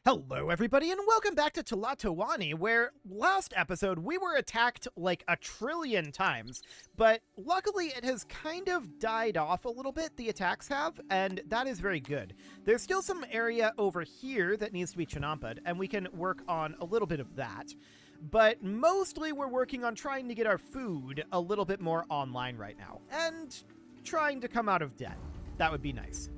Hello everybody and welcome back to Tlatoani, where last episode we were attacked like a trillion times, but luckily it has kind of died off a little bit, the attacks have, and that is very good. There's still some area over here that needs to be chinampa'd, and we can work on a little bit of that. But mostly we're working on trying to get our food a little bit more online right now, and trying to come out of debt. That would be nice.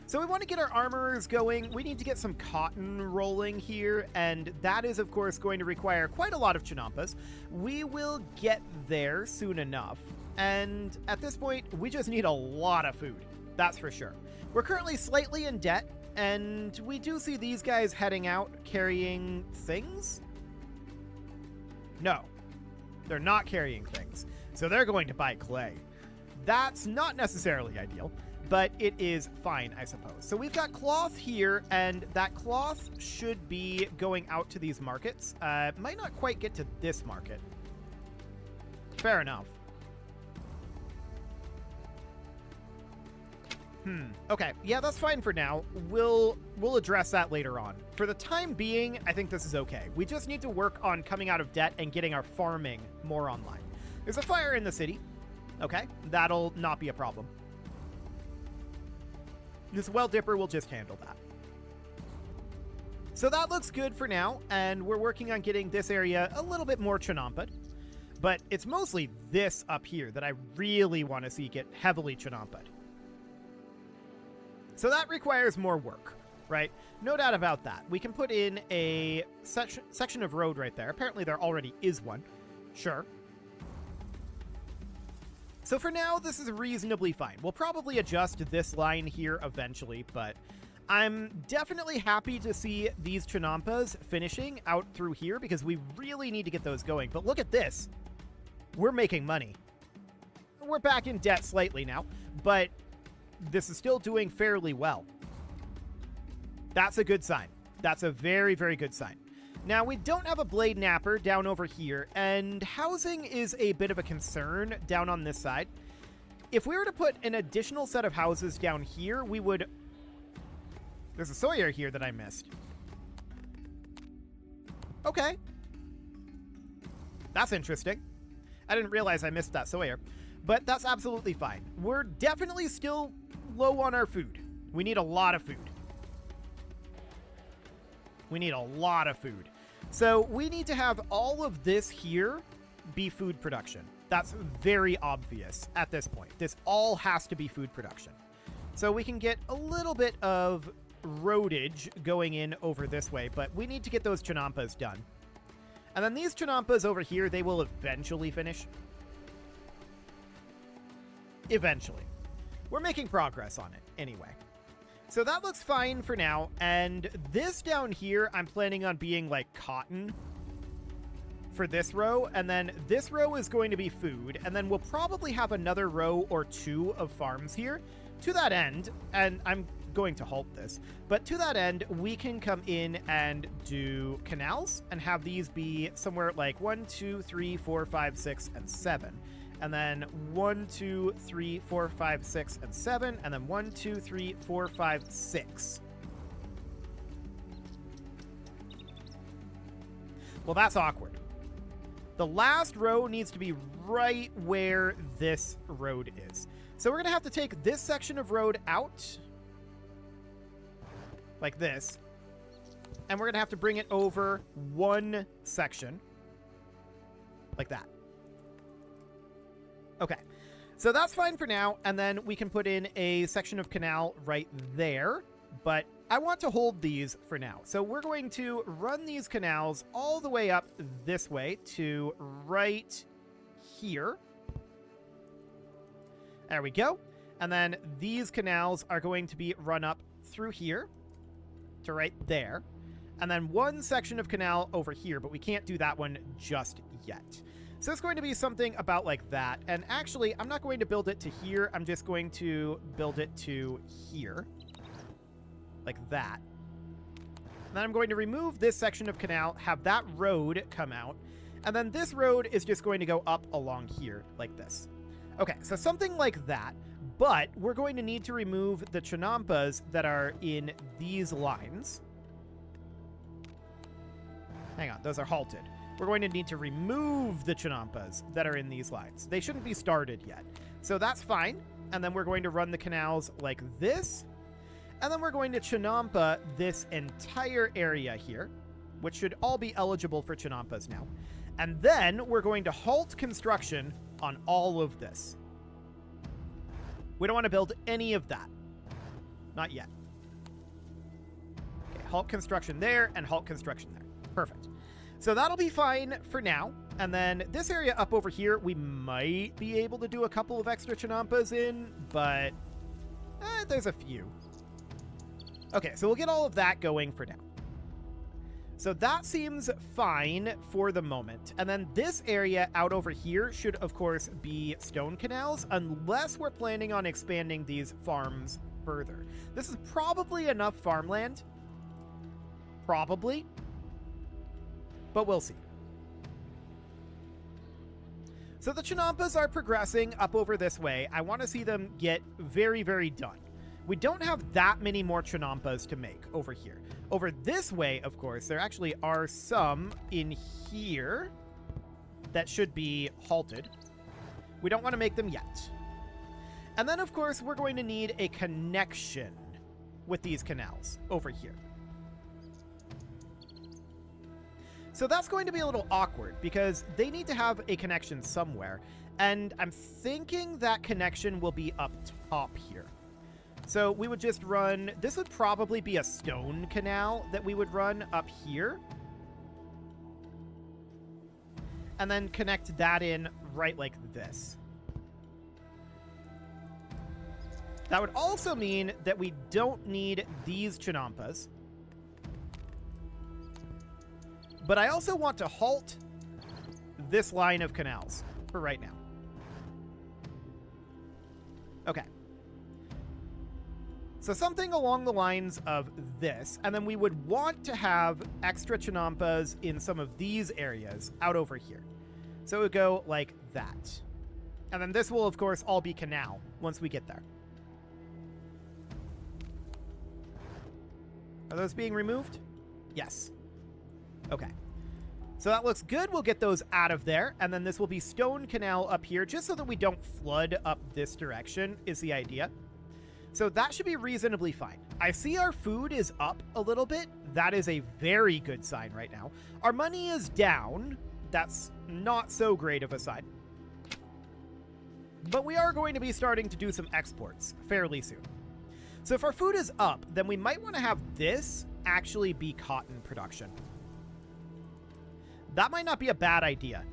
So we want to get our armorers going. We need to get some cotton rolling here, and that is, of course, going to require quite a lot of chinampas. We will get there soon enough, and at this point, we just need a lot of food. That's for sure. We're currently slightly in debt, and we do see these guys heading out carrying things? No, they're not carrying things, so they're going to buy clay. That's not necessarily ideal, but it is fine, I suppose. So we've got cloth here, and that cloth should be going out to these markets. Might not quite get to this market. Fair enough. Okay, yeah, that's fine for now. We'll address that later on. For the time being, I think this is okay. We just need to work on coming out of debt and getting our farming more online. There's a fire in the city. Okay, that'll not be a problem. This well dipper will just handle that. So that looks good for now, and we're working on getting this area a little bit more chinampa'd. But it's mostly this up here that I really want to see get heavily chinampa'd. So that requires more work, right? No doubt about that. We can put in a section of road right there. Apparently there already is one. Sure. So for now, this is reasonably fine. We'll probably adjust this line here eventually, but I'm definitely happy to see these chinampas finishing out through here because we really need to get those going. But look at this. We're making money. We're back in debt slightly now, but this is still doing fairly well. That's a good sign. That's a very, very good sign. Now, we don't have a blade napper down over here, and housing is a bit of a concern down on this side. If we were to put an additional set of houses down here, we would... There's a sawyer here that I missed. Okay. That's interesting. I didn't realize I missed that sawyer, but that's absolutely fine. We're definitely still low on our food. We need a lot of food. We need a lot of food. So we need to have all of this here be food production. That's very obvious at this point. This all has to be food production. So we can get a little bit of roadage going in over this way, but we need to get those chinampas done. And then these chinampas over here, they will eventually finish. Eventually. We're making progress on it anyway. So that looks fine for now, and this down here, I'm planning on being like cotton for this row, and then this row is going to be food, and then we'll probably have another row or two of farms here. To that end, and I'm going to halt this, but to that end, we can come in and do canals and have these be somewhere like 1, 2, 3, 4, 5, 6, and 7. And then 1, 2, 3, 4, 5, 6, and 7. And then 1, 2, 3, 4, 5, 6. Well, that's awkward. The last row needs to be right where this road is. So we're going to have to take this section of road out. Like this. And we're going to have to bring it over one section. Like that. Okay, so that's fine for now, and then we can put in a section of canal right there, but I want to hold these for now. So we're going to run these canals all the way up this way to right here. There we go. And then these canals are going to be run up through here to right there. And then one section of canal over here, but we can't do that one just yet. So it's going to be something about like that. And actually, I'm not going to build it to here. I'm just going to build it to here. Like that. And then I'm going to remove this section of canal, have that road come out. And then this road is just going to go up along here like this. Okay, so something like that. But we're going to need to remove the Chinampas that are in these lines. Hang on, those are halted. We're going to need to remove the Chinampas that are in these lines. They shouldn't be started yet. So that's fine. And then we're going to run the canals like this. And then we're going to Chinampa this entire area here, which should all be eligible for Chinampas now. And then we're going to halt construction on all of this. We don't want to build any of that. Not yet. Okay, halt construction there and halt construction there. Perfect. So that'll be fine for now. And then this area up over here, we might be able to do a couple of extra Chinampas in, but there's a few. Okay, so we'll get all of that going for now. So that seems fine for the moment. And then this area out over here should, of course, be stone canals, unless we're planning on expanding these farms further. This is probably enough farmland. Probably. But we'll see. So the Chinampas are progressing up over this way. I want to see them get very, very done. We don't have that many more Chinampas to make over here. Over this way, of course, there actually are some in here that should be halted. We don't want to make them yet. And then, of course, we're going to need a connection with these canals over here. So that's going to be a little awkward because they need to have a connection somewhere. And I'm thinking that connection will be up top here. So we would just run, this would probably be a stone canal that we would run up here. And then connect that in right like this. That would also mean that we don't need these Chinampas. But I also want to halt this line of canals for right now. Okay. So something along the lines of this, and then we would want to have extra Chinampas in some of these areas out over here. So it would go like that. And then this will, of course, all be canal once we get there. Are those being removed? Yes. Okay. So that looks good. We'll get those out of there. And then this will be stone canal up here, just so that we don't flood up this direction is the idea. So that should be reasonably fine. I see our food is up a little bit. That is a very good sign right now. Our money is down. That's not so great of a sign. But we are going to be starting to do some exports fairly soon. So if our food is up, then we might want to have this actually be cotton production. That might not be a bad idea.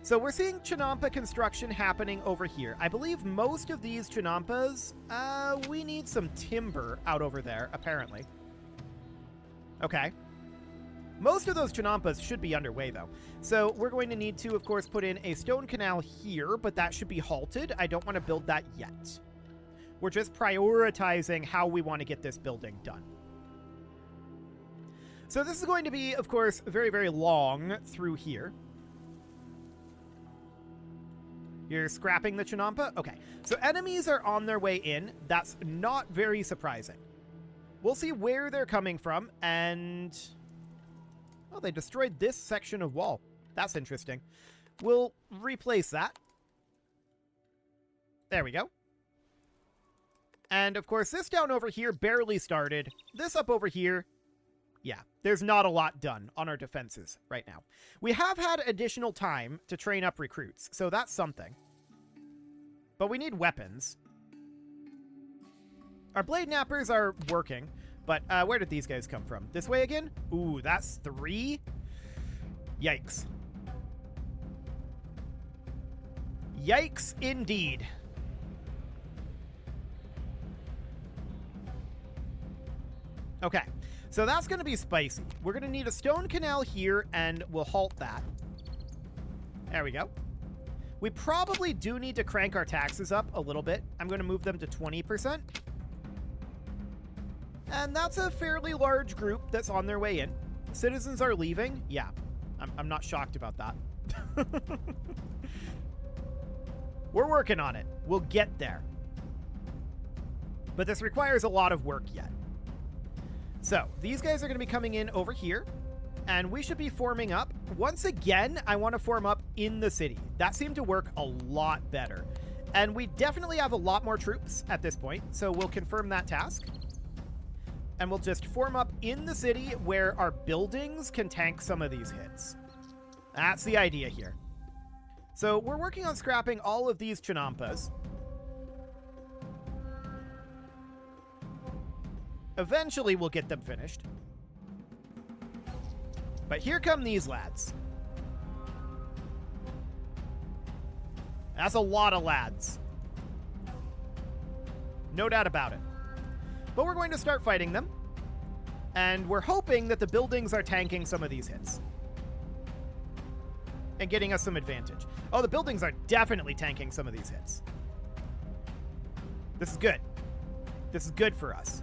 So we're seeing Chinampa construction happening over here. I believe most of these Chinampas, we need some timber out over there, apparently. Okay. Most of those Chinampas should be underway, though. So we're going to need to, of course, put in a stone canal here, but that should be halted. I don't want to build that yet. We're just prioritizing how we want to get this building done. So this is going to be, of course, very, very long through here. You're scrapping the Chinampa? Okay. So enemies are on their way in. That's not very surprising. We'll see where they're coming from, and... oh, they destroyed this section of wall. That's interesting. We'll replace that. There we go. And, of course, this down over here barely started. This up over here, yeah, there's not a lot done on our defenses right now. We have had additional time to train up recruits, so that's something. But we need weapons. Our blade nappers are working, but where did these guys come from? This way again? Ooh, that's 3? Yikes. Yikes indeed. Okay, so that's going to be spicy. We're going to need a stone canal here, and we'll halt that. There we go. We probably do need to crank our taxes up a little bit. I'm going to move them to 20%. And that's a fairly large group that's on their way in. Citizens are leaving. Yeah, I'm not shocked about that. We're working on it. We'll get there. But this requires a lot of work yet. So these guys are going to be coming in over here, and we should be forming up. Once again, I want to form up in the city. That seemed to work a lot better. And we definitely have a lot more troops at this point, so we'll confirm that task. And we'll just form up in the city where our buildings can tank some of these hits. That's the idea here. So we're working on scrapping all of these Chinampas. Eventually, we'll get them finished. But here come these lads. That's a lot of lads. No doubt about it. But we're going to start fighting them. And we're hoping that the buildings are tanking some of these hits. And getting us some advantage. Oh, the buildings are definitely tanking some of these hits. This is good. This is good for us.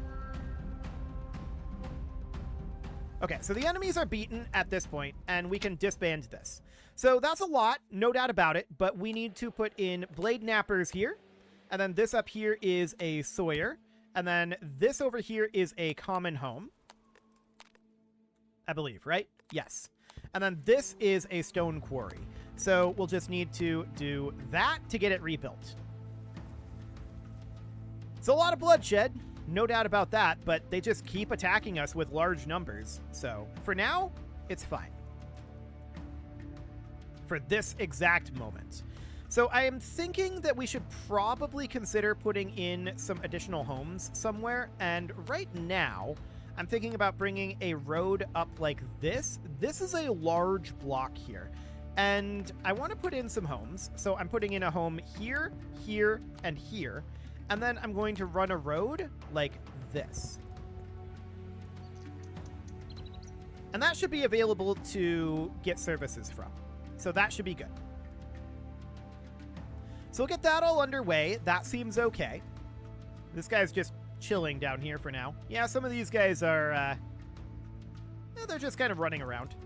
Okay, so the enemies are beaten at this point, and we can disband this. So that's a lot, no doubt about it, but we need to put in Blade Nappers here, and then this up here is a Sawyer, and then this over here is a Common Home. I believe, right? Yes. And then this is a Stone Quarry. So we'll just need to do that to get it rebuilt. It's a lot of bloodshed. No doubt about that, but they just keep attacking us with large numbers. So for now, it's fine. For this exact moment. So I am thinking that we should probably consider putting in some additional homes somewhere. And right now, I'm thinking about bringing a road up like this. This is a large block here. And I want to put in some homes. So I'm putting in a home here, here, and here. And then I'm going to run a road like this. And that should be available to get services from. So that should be good. So we'll get that all underway. That seems okay. This guy's just chilling down here for now. Yeah, some of these guys are, they're just kind of running around.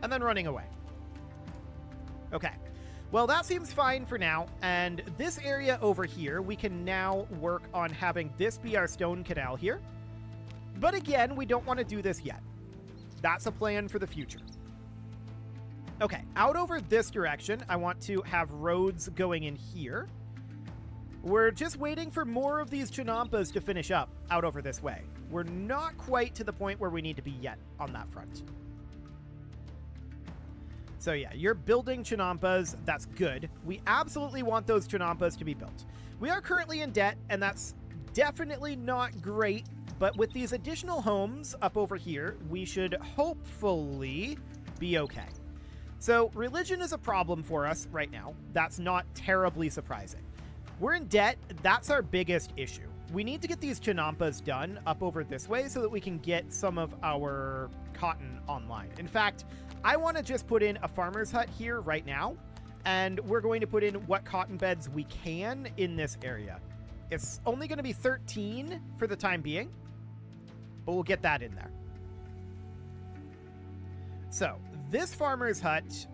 And then running away. Okay, well, that seems fine for now, and this area over here, we can now work on having this be our stone canal here. But again, we don't want to do this yet. That's a plan for the future. Okay, out over this direction, I want to have roads going in here. We're just waiting for more of these Chinampas to finish up out over this way. We're not quite to the point where we need to be yet on that front. So yeah, you're building Chinampas. That's good. We absolutely want those Chinampas to be built. We are currently in debt, and that's definitely not great. But with these additional homes up over here, we should hopefully be okay. So religion is a problem for us right now. That's not terribly surprising. We're in debt. That's our biggest issue. We need to get these Chinampas done up over this way so that we can get some of our cotton online. In fact, I want to just put in a farmer's hut here right now, and we're going to put in what cotton beds we can in this area. It's only going to be 13 for the time being, but we'll get that in there. So this farmer's hut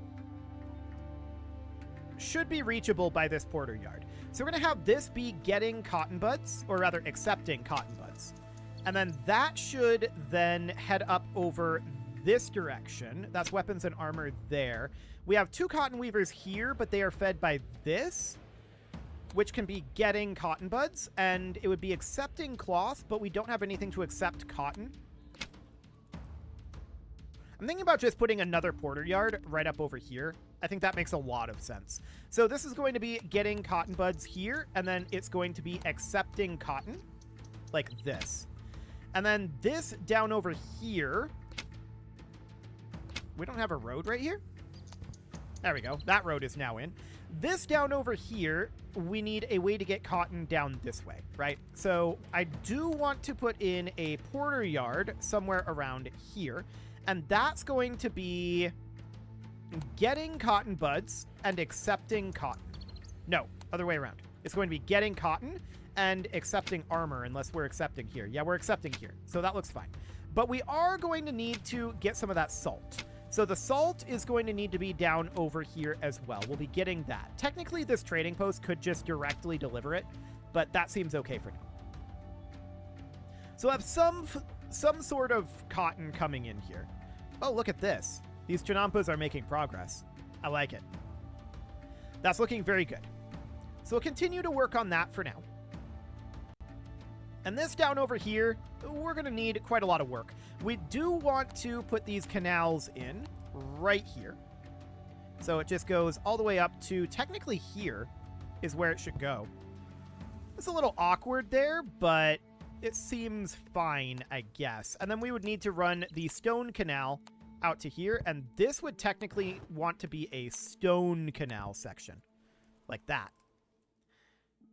should be reachable by this porter yard. So we're going to have this be getting cotton buds, or rather accepting cotton buds. And then that should then head up over this direction. That's weapons and armor there. We have 2 cotton weavers here, but they are fed by this, which can be getting cotton buds, and it would be accepting cloth, but we don't have anything to accept cotton. I'm thinking about just putting another porter yard right up over here. I think that makes a lot of sense. So this is going to be getting cotton buds here, and then it's going to be accepting cotton like this. And then this down over here, we don't have a road right here? There we go. That road is now in. This down over here, we need a way to get cotton down this way, right? So I do want to put in a porter yard somewhere around here, and that's going to be getting cotton buds and accepting cotton. No, other way around. It's going to be getting cotton and accepting armor, unless we're accepting here. Yeah, we're accepting here, so that looks fine. But we are going to need to get some of that salt. So the salt is going to need to be down over here as well. We'll be getting that. Technically, this trading post could just directly deliver it, but that seems okay for now. So we'll have some sort of cotton coming in here. Oh, look at this. These chinampas are making progress. I like it. That's looking very good. So we'll continue to work on that for now. And this down over here, we're going to need quite a lot of work. We do want to put these canals in right here. So it just goes all the way up to technically here is where it should go. It's a little awkward there, but it seems fine, I guess. And then we would need to run the stone canal out to here, and this would technically want to be a stone canal section. Like that.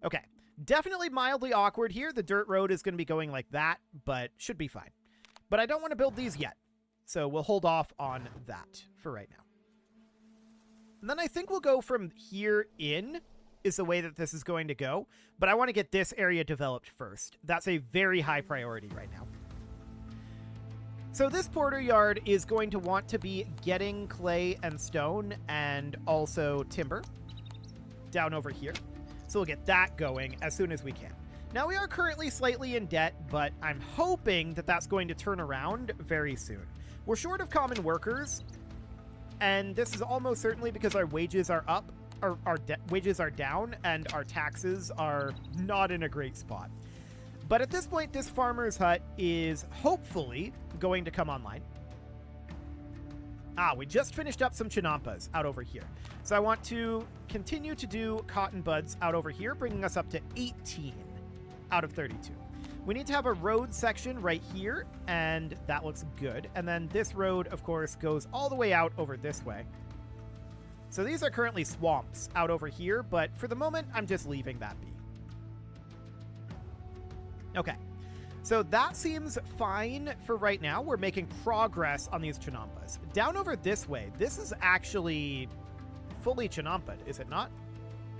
Okay. Definitely mildly awkward here. The dirt road is going to be going like that, but should be fine. But I don't want to build these yet, so we'll hold off on that for right now. And then I think we'll go from here in is the way that this is going to go, but I want to get this area developed first. That's a very high priority right now. So this porter yard is going to want to be getting clay and stone and also timber down over here. So we'll get that going as soon as we can. Now, we are currently slightly in debt, but I'm hoping that that's going to turn around very soon. We're short of common workers, and this is almost certainly because our wages are up, or our wages are down, and our taxes are not in a great spot. But at this point, this farmer's hut is hopefully going to come online. We just finished up some chinampas out over here. So I want to continue to do cotton buds out over here, bringing us up to 18 out of 32. We need to have a road section right here, and that looks good. And then this road, of course, goes all the way out over this way. So these are currently swamps out over here, but for the moment, I'm just leaving that be. Okay. So that seems fine for right now. We're making progress on these chinampas. Down over this way, this is actually fully chinampa'd, is it not?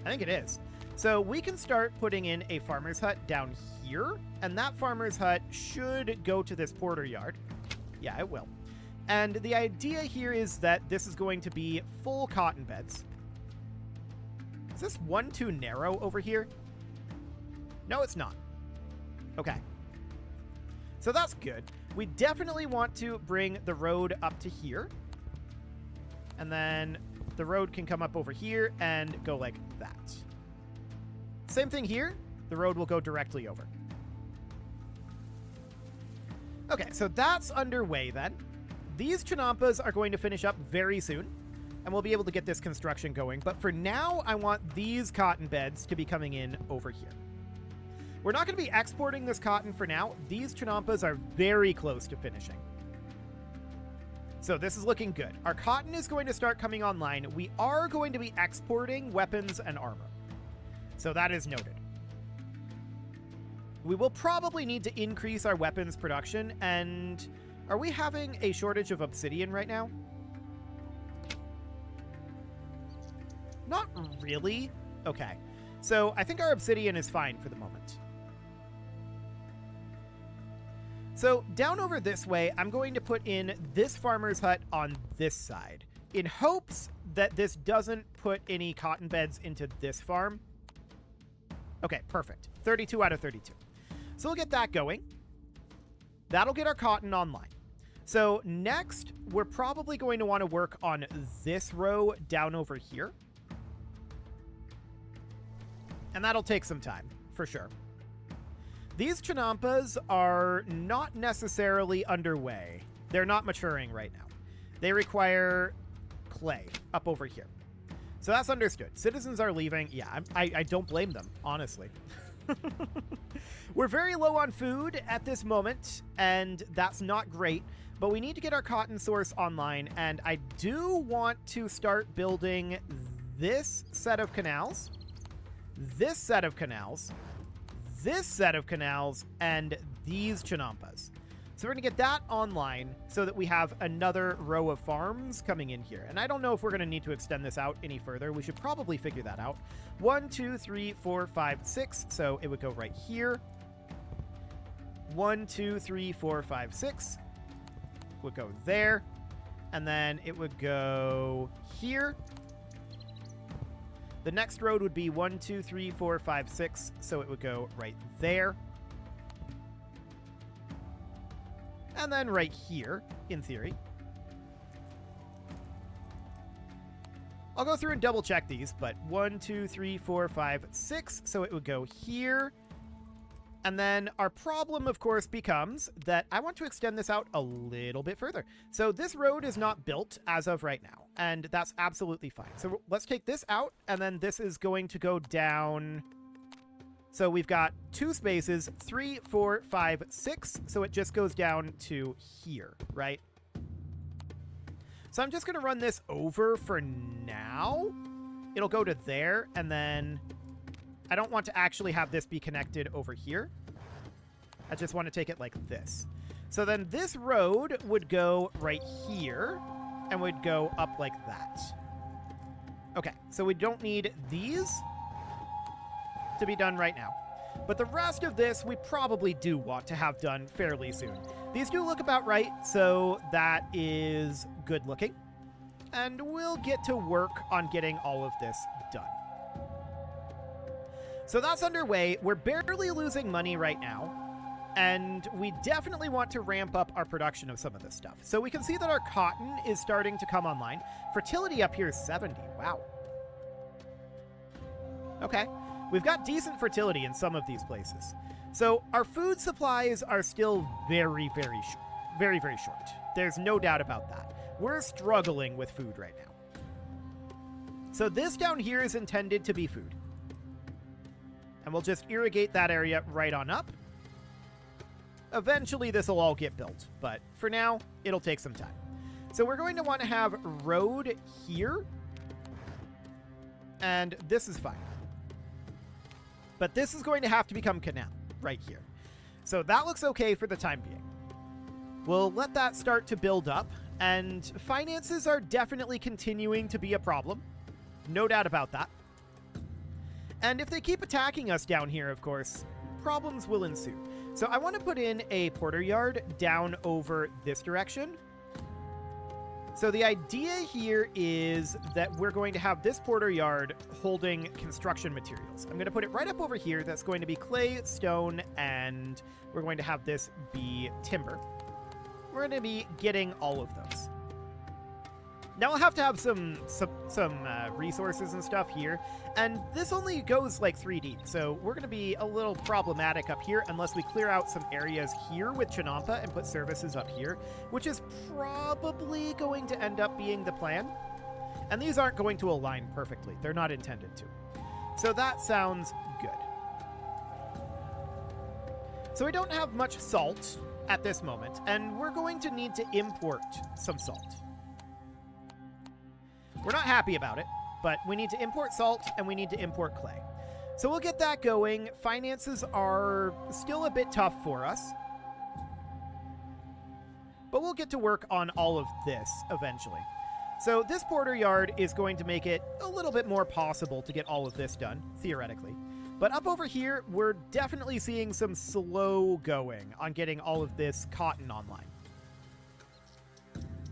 I think it is. So we can start putting in a farmer's hut down here, and that farmer's hut should go to this porter yard. Yeah, it will. And the idea here is that this is going to be full cotton beds. Is this one too narrow over here? No, it's not. Okay. So that's good. We definitely want to bring the road up to here. And then the road can come up over here and go like that. Same thing here. The road will go directly over. Okay, so that's underway then. These chinampas are going to finish up very soon, and we'll be able to get this construction going. But for now, I want these cotton beds to be coming in over here. We're not going to be exporting this cotton for now. These chinampas are very close to finishing. So this is looking good. Our cotton is going to start coming online. We are going to be exporting weapons and armor. So that is noted. We will probably need to increase our weapons production, and are we having a shortage of obsidian right now? Not really. Okay. So I think our obsidian is fine for the moment. So down over this way, I'm going to put in this farmer's hut on this side in hopes that this doesn't put any cotton beds into this farm. Okay, perfect. 32 out of 32. So we'll get that going. That'll get our cotton online. So next, we're probably going to want to work on this row down over here. And that'll take some time, for sure. These chinampas are not necessarily underway. They're not maturing right now. They require clay up over here. So that's understood. Citizens are leaving. Yeah, I don't blame them, honestly. We're very low on food at this moment, and that's not great. But we need to get our cotton source online, and I do want to start building this set of canals, this set of canals, this set of canals, and these chinampas. So we're going to get that online so that we have another row of farms coming in here. And I don't know if we're going to need to extend this out any further. We should probably figure that out. 1, 2, 3, 4, 5, 6. So it would go right here. 1, 2, 3, 4, 5, 6. Would go there. and then it would go here. The next road would be 1, 2, 3, 4, 5, 6, so it would go right there. And then right here, in theory. I'll go through and double check these, but 1, 2, 3, 4, 5, 6, so it would go here. And then our problem, of course, becomes that I want to extend this out a little bit further. So this road is not built as of right now, and that's absolutely fine. So let's take this out, and then this is going to go down. So we've got 2 spaces, 3, 4, 5, 6. So it just goes down to here, right? So I'm just going to run this over for now. It'll go to there, and then I don't want to actually have this be connected over here. I just want to take it like this. So then this road would go right here and would go up like that. Okay, so we don't need these to be done right now. But the rest of this we probably do want to have done fairly soon. These do look about right, so that is good looking. And we'll get to work on getting all of this done. So that's underway. We're barely losing money right now, and we definitely want to ramp up our production of some of this stuff. So we can see that our cotton is starting to come online. Fertility up here is 70. Wow. Okay. We've got decent fertility in some of these places. So our food supplies are still very, very short. There's no doubt about that. We're struggling with food right now. So this down here is intended to be food. And we'll just irrigate that area right on up. Eventually, this will all get built, but for now, it'll take some time. So we're going to want to have road here, and this is fine. But this is going to have to become canal right here. So that looks okay for the time being. We'll let that start to build up, and finances are definitely continuing to be a problem. No doubt about that. And if they keep attacking us down here, of course, problems will ensue. So I want to put in a porter yard down over this direction. So the idea here is that we're going to have this porter yard holding construction materials. I'm going to put it right up over here. That's going to be clay, stone, and we're going to have this be timber. We're going to be getting all of those. Now we'll have to have some resources and stuff here, and this only goes like 3 deep, so we're going to be a little problematic up here unless we clear out some areas here with Chinampa and put services up here, which is probably going to end up being the plan. And these aren't going to align perfectly. They're not intended to. So that sounds good. So we don't have much salt at this moment, and we're going to need to import some salt. We're not happy about it, but we need to import salt and we need to import clay. So we'll get that going. Finances are still a bit tough for us, but we'll get to work on all of this eventually. So this porter yard is going to make it a little bit more possible to get all of this done, theoretically. But up over here, we're definitely seeing some slow going on getting all of this cotton online.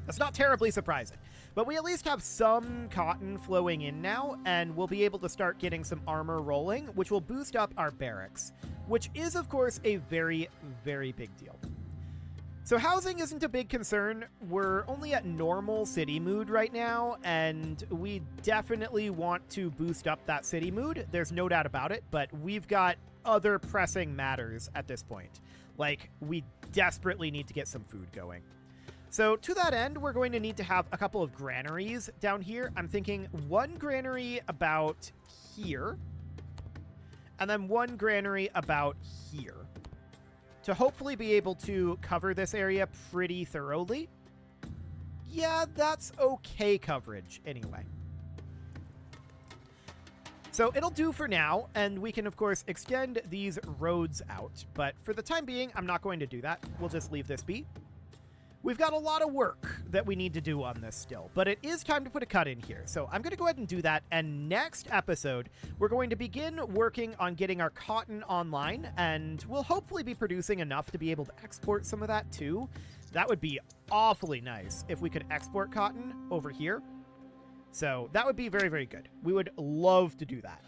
That's not terribly surprising. But we at least have some cotton flowing in now, and we'll be able to start getting some armor rolling, which will boost up our barracks, which is, of course, a very, very big deal. So housing isn't a big concern. We're only at normal city mood right now, and we definitely want to boost up that city mood. There's no doubt about it, but we've got other pressing matters at this point. Like, we desperately need to get some food going. So to that end, we're going to need to have a couple of granaries down here. I'm thinking one granary about here, and then one granary about here, to hopefully be able to cover this area pretty thoroughly. Yeah, that's okay coverage anyway. So it'll do for now, and we can, of course, extend these roads out. But for the time being, I'm not going to do that. We'll just leave this be. We've got a lot of work that we need to do on this still, but it is time to put a cut in here. So I'm going to go ahead and do that. And next episode, we're going to begin working on getting our cotton online, and we'll hopefully be producing enough to be able to export some of that too. That would be awfully nice if we could export cotton over here. So that would be very, very good. We would love to do that.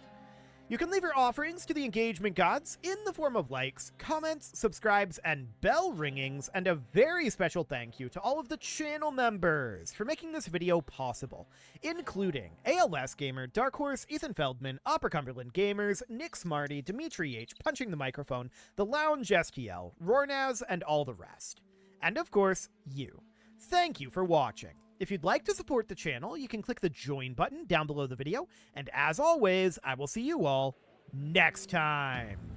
You can leave your offerings to the engagement gods in the form of likes, comments, subscribes, and bell ringings, and a very special thank you to all of the channel members for making this video possible, including ALS Gamer, Dark Horse, Ethan Feldman, Upper Cumberland Gamers, Nick Smarty, Dimitri H, Punching the Microphone, The Lounge STL, Rornaz, and all the rest. And of course, you. Thank you for watching. If you'd like to support the channel, you can click the join button down below the video, and as always, I will see you all next time.